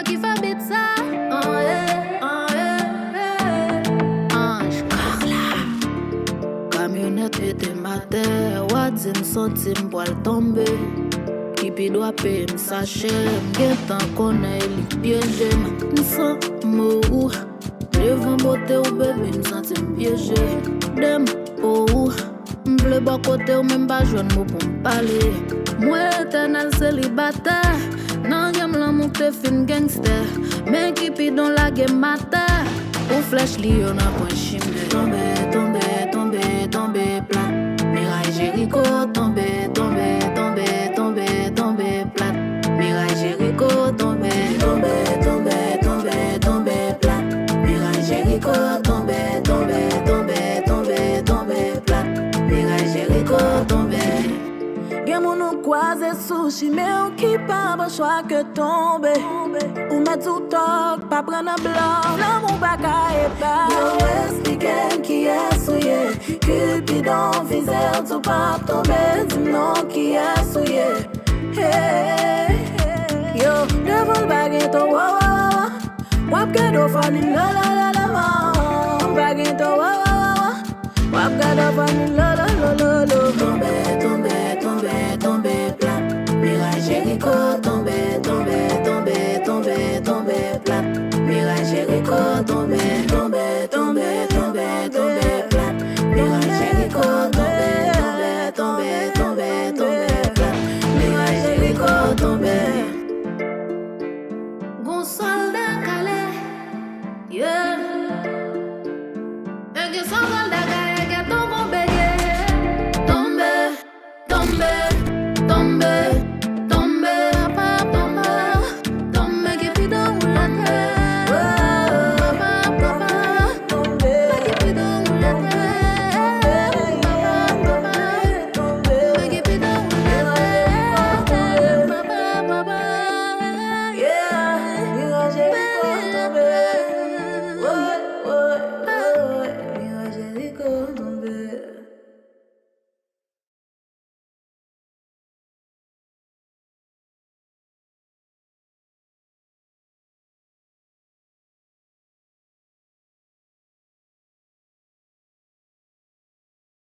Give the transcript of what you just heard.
Qui fait bête ça? Ange Carla. Camionnette était ma terre. Wadzim centime pour le tomber. Qui pi doit payer sa chère. M'gen tant qu'on a li piégé. M'sent mou. Devant beauté ou bébé m'senti m'piégé. Dem ou. M'vle bon côté ou même pas joindre mot pour m'parler. Moi éternel célibataire. Non, j'aime l'amour que fin gangster. Mais qui pi dans la game matin. Ou flash li on a point chimé. Tomber, tomber, tomber, tomber plat. Miraille Jéricho, tomber, tomber, tomber, tomber, tomber plat. Miraille Jéricho, tomber, tomber, tomber, tomber, tomber plat. Miraille Jéricho, tomber, tomber, tomber, tomber, tomber plat. Miraille Jéricho, tomber. Gen moun nou croise sushi, mais ou qui pas bon choix que tomber. Ou met tout talk, pas prendre un blanc, l'amour pas caille pas. Yo explique qui est souillé, Cupidon viseur tout pas tomber. Dis non qui est souillé. Hey, yo, devant le baguette, wa wa wa. Wap gado fani la la la la wa. Baguette wa wa wa. Wap gado fani la la la la la.